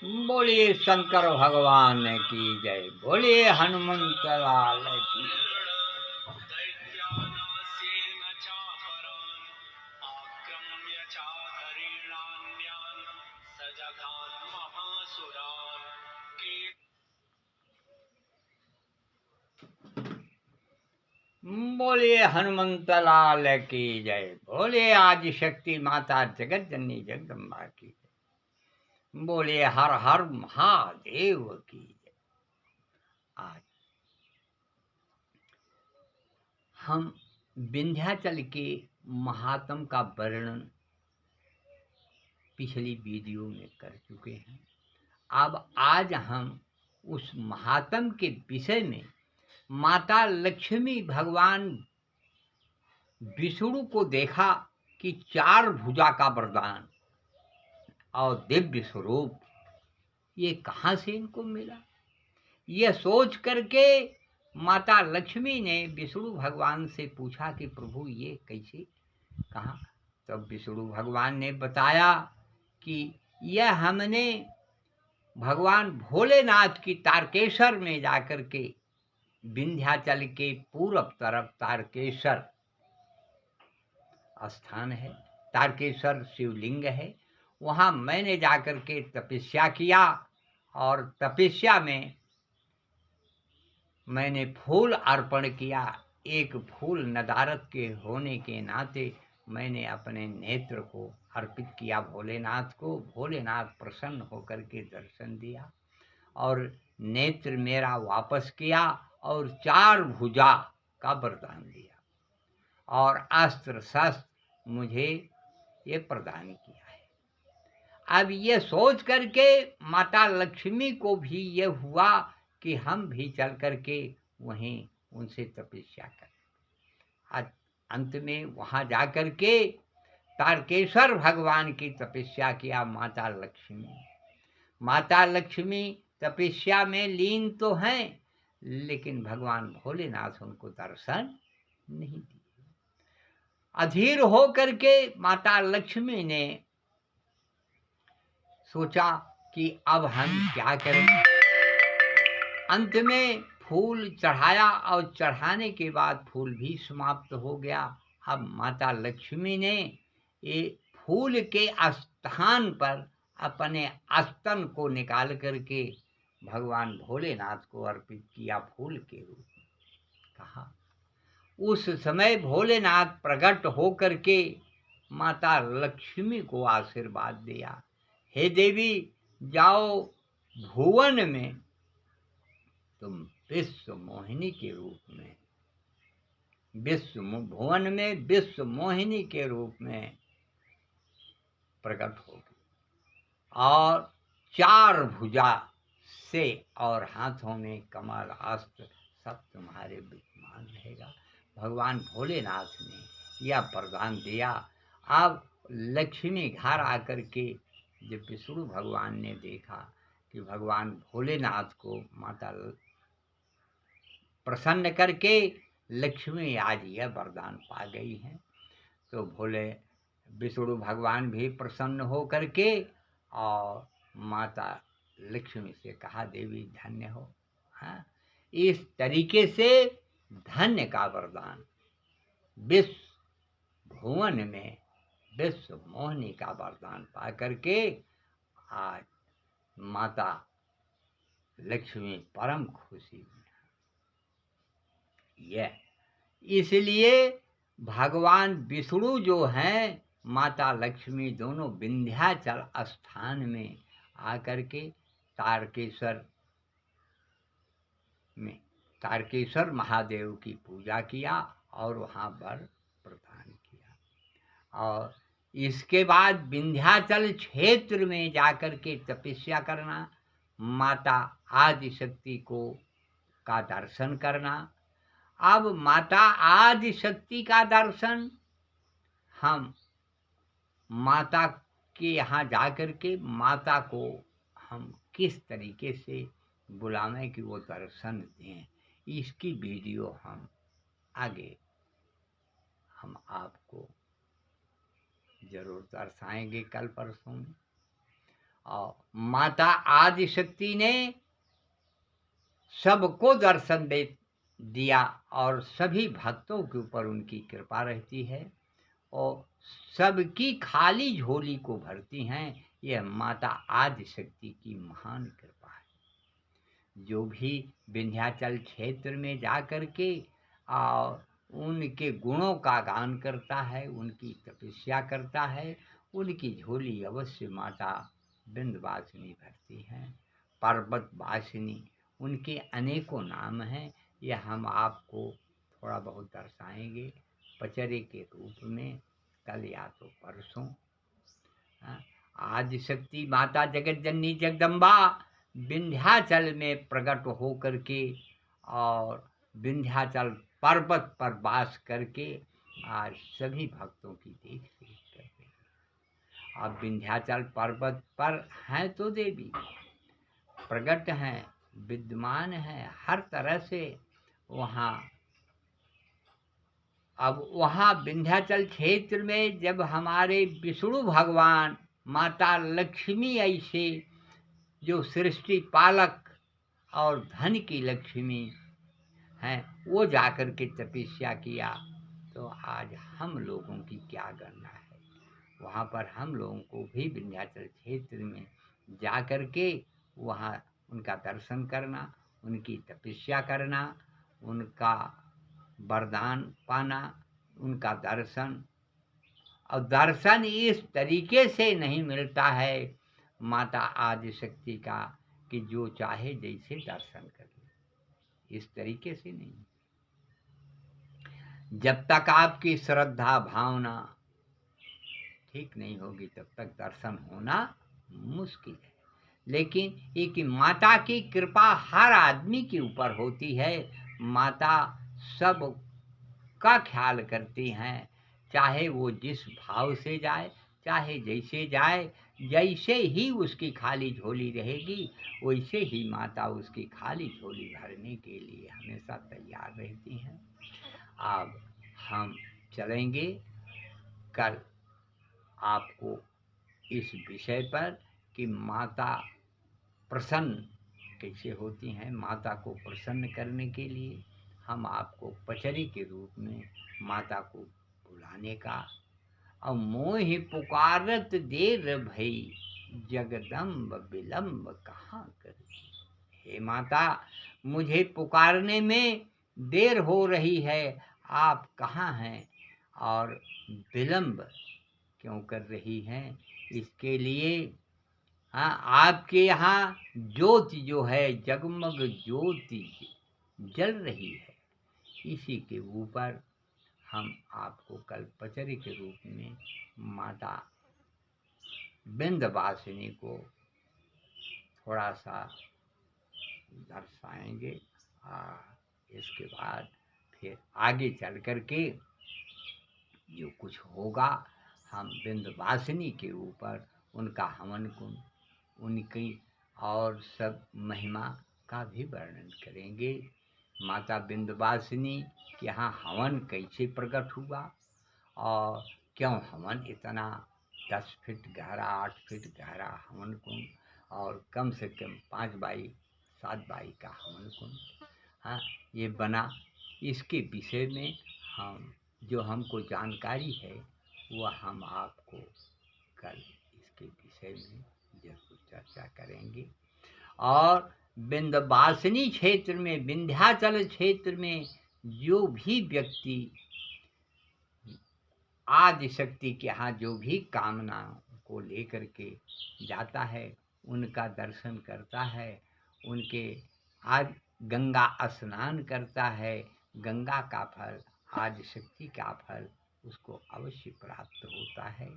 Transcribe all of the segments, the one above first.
बोलिए शंकर भगवान की जय। बोलिए हनुमंत लाल की बोलिए हनुमंत लाल की जय। बोलिए आदि शक्ति माता जगत जननी जगदम्बा की जय। बोलिए हर हर महादेव की जय। आज हम विंध्याचल के महात्म का वर्णन पिछली वीडियो में कर चुके हैं। अब आज हम उस महात्म के विषय में माता लक्ष्मी भगवान विष्णु को देखा कि 4 भुजा का वरदान और दिव्य स्वरूप ये कहाँ से इनको मिला। यह सोच करके माता लक्ष्मी ने विष्णु भगवान से पूछा कि प्रभु ये कैसे कहाँ। तब विष्णु भगवान ने बताया कि यह हमने भगवान भोलेनाथ की तारकेश्वर में जाकर के विंध्याचल के पूर्व तरफ तारकेश्वर स्थान है, तारकेश्वर शिवलिंग है, वहाँ मैंने जाकर के तपस्या किया और तपस्या में मैंने फूल अर्पण किया। एक फूल नदारत के होने के नाते मैंने अपने नेत्र को अर्पित किया भोलेनाथ को। भोलेनाथ प्रसन्न होकर के दर्शन दिया और नेत्र मेरा वापस किया और 4 भुजा का वरदान दिया और अस्त्र शस्त्र मुझे ये प्रदान किया है। अब ये सोच करके माता लक्ष्मी को भी ये हुआ कि हम भी चल करके वहीं उनसे तपस्या करें। अंत में वहाँ जा कर के तारकेश्वर भगवान की तपस्या किया माता लक्ष्मी। माता लक्ष्मी तपस्या में लीन तो हैं, लेकिन भगवान भोलेनाथ उनको दर्शन नहीं दिए। अधीर हो करके माता लक्ष्मी ने सोचा कि अब हम क्या करें। अंत में फूल चढ़ाया और चढ़ाने के बाद फूल भी समाप्त हो गया। अब माता लक्ष्मी ने ये फूल के स्थान पर अपने स्तन को निकाल करके भगवान भोलेनाथ को अर्पित किया फूल के रूप में। कहा उस समय भोलेनाथ प्रकट हो करके माता लक्ष्मी को आशीर्वाद दिया, हे देवी जाओ भुवन में तुम विश्व मोहिनी के रूप में भुवन में विश्व मोहिनी के रूप में प्रकट होगी और 4 भुजा से और हाथों में कमल अस्त्र सब तुम्हारे विद्यमान रहेगा। भगवान भोलेनाथ ने यह वरदान दिया। अब लक्ष्मी घर आकर के जब विष्णु भगवान ने देखा कि भगवान भोलेनाथ को माता प्रसन्न करके लक्ष्मी आज यह वरदान पा गई हैं, तो भोले विष्णु भगवान भी प्रसन्न हो करके और माता लक्ष्मी से कहा देवी धन्य हो। हाँ, इस तरीके से धन्य का वरदान विश्व भुवन में विश्व मोहिनी का वरदान पा करके आज माता लक्ष्मी परम खुशी में। यह इसलिए भगवान विष्णु जो हैं माता लक्ष्मी दोनों विंध्याचल स्थान में आकर के तारकेश्वर महादेव की पूजा किया और वहाँ वर प्रदान किया और इसके बाद विंध्याचल क्षेत्र में जाकर के तपस्या करना, माता आदि शक्ति को का दर्शन करना। अब माता आदि शक्ति का दर्शन हम माता के यहाँ जाकर के माता को हम किस तरीके से बुलावें कि वो दर्शन दें, इसकी वीडियो हम आगे हम आपको जरूर दर्शाएंगे कल परसों में। और माता आदिशक्ति ने सबको दर्शन दे दिया और सभी भक्तों के ऊपर उनकी कृपा रहती है और सबकी खाली झोली को भरती हैं। यह माता आदिशक्ति की महान कृपा है। जो भी विंध्याचल क्षेत्र में जा कर के और उनके गुणों का गान करता है, उनकी तपस्या करता है, उनकी झोली अवश्य माता विंध्यवासिनी भरती हैं। पर्वतवासिनी, उनके अनेकों नाम हैं। यह हम आपको थोड़ा बहुत दर्शाएंगे पचरे के रूप में, कल या तो परसों। आदिशक्ति माता जगत जननी जगदम्बा विंध्याचल में प्रकट हो करके और विंध्याचल पर्वत पर वास करके आज सभी भक्तों की देख रेख कर रही है। अब विंध्याचल पर्वत पर हैं तो देवी प्रकट हैं, विद्यमान हैं हर तरह से वहाँ। अब वहाँ विंध्याचल क्षेत्र में जब हमारे विष्णु भगवान, माता लक्ष्मी ऐसे जो सृष्टि पालक और धन की लक्ष्मी हैं, वो जाकर के तपस्या किया, तो आज हम लोगों की क्या गणना है। वहाँ पर हम लोगों को भी विंध्याचल क्षेत्र में जा कर के वहाँ उनका दर्शन करना, उनकी तपस्या करना, उनका वरदान पाना, उनका दर्शन। और दर्शन इस तरीके से नहीं मिलता है माता आदिशक्ति का कि जो चाहे जैसे दर्शन कर ले, इस तरीके से नहीं। जब तक आपकी श्रद्धा भावना ठीक नहीं होगी तब तक दर्शन होना मुश्किल है। लेकिन एक माता की कृपा हर आदमी के ऊपर होती है। माता सब का ख्याल करती हैं, चाहे वो जिस भाव से जाए, चाहे जैसे जाए, जैसे ही उसकी खाली झोली रहेगी वैसे ही माता उसकी खाली झोली भरने के लिए हमेशा तैयार रहती हैं। अब हम चलेंगे कल आपको इस विषय पर कि माता प्रसन्न कैसे होती हैं। माता को प्रसन्न करने के लिए हम आपको पचरी के रूप में माता को बुलाने का, और मोहि पुकारत देर भई जगदम्ब विलम्ब कहाँ करी। हे माता, मुझे पुकारने में देर हो रही है, आप कहाँ हैं और विलम्ब क्यों कर रही हैं। इसके लिए आपके यहाँ ज्योति जो है, जगमग ज्योति जल रही है, इसी के ऊपर हम आपको कल पचरी के रूप में माता विंध्यवासिनी को थोड़ा सा दर्शाएंगे। इसके बाद फिर आगे चल कर के जो कुछ होगा हम विंध्यवासिनी के ऊपर उनका हवन कुंड, उनकी और सब महिमा का भी वर्णन करेंगे। माता विंध्यवासिनी के यहाँ हवन कैसे प्रकट हुआ और क्यों हवन इतना 10 फीट गहरा, 8 फीट गहरा हवन कुंड और कम से कम 5 बाई 7 बाई का हवन कुंड ये बना। इसके विषय में हम जो हमको जानकारी है वह हम आपको कल इसके विषय में जरूर चर्चा करेंगे। और विंध्यवासिनी क्षेत्र में, विंध्याचल क्षेत्र में जो भी व्यक्ति आदिशक्ति के यहाँ जो भी कामनाओं को लेकर के जाता है, उनका दर्शन करता है, उनके आज गंगा स्नान करता है, गंगा का फल, आदिशक्ति का फल उसको अवश्य प्राप्त होता है,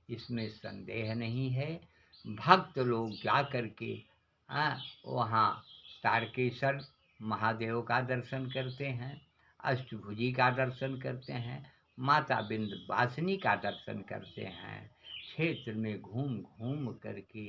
इसमें संदेह नहीं है। भक्त लोग जा कर के वहाँ तारकेश्वर महादेव का दर्शन करते हैं, अष्टभुजी का दर्शन करते हैं, माता विंध्यवासिनी का दर्शन करते हैं, क्षेत्र में घूम घूम करके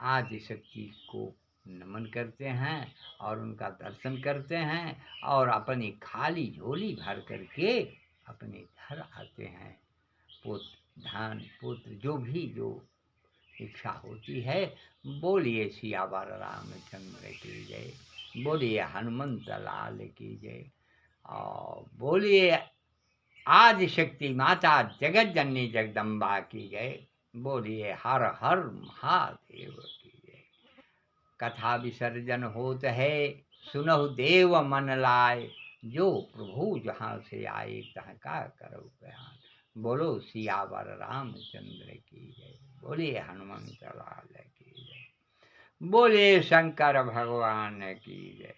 आदिशक्ति को नमन करते हैं और उनका दर्शन करते हैं और अपनी खाली झोली भर करके अपने घर आते हैं। पुत्र, धन, पुत्र जो भी जो इच्छा होती है। बोलिए सियावर रामचंद्र की जय, बोलिए हनुमंत लाल की जय, और बोलिए आदि शक्ति माता जगत जननी जगदम्बा की जय, बोलिए हर हर महादेव की जय। कथा विसर्जन होत है, सुनहु देव मन लाए, जो प्रभु जहाँ से आए तहाँ का करो बयान। बोलो सियावर रामचंद्र की जय, बोलिए हनुमंत लाल की जय, बोलिए शंकर भगवान की जय।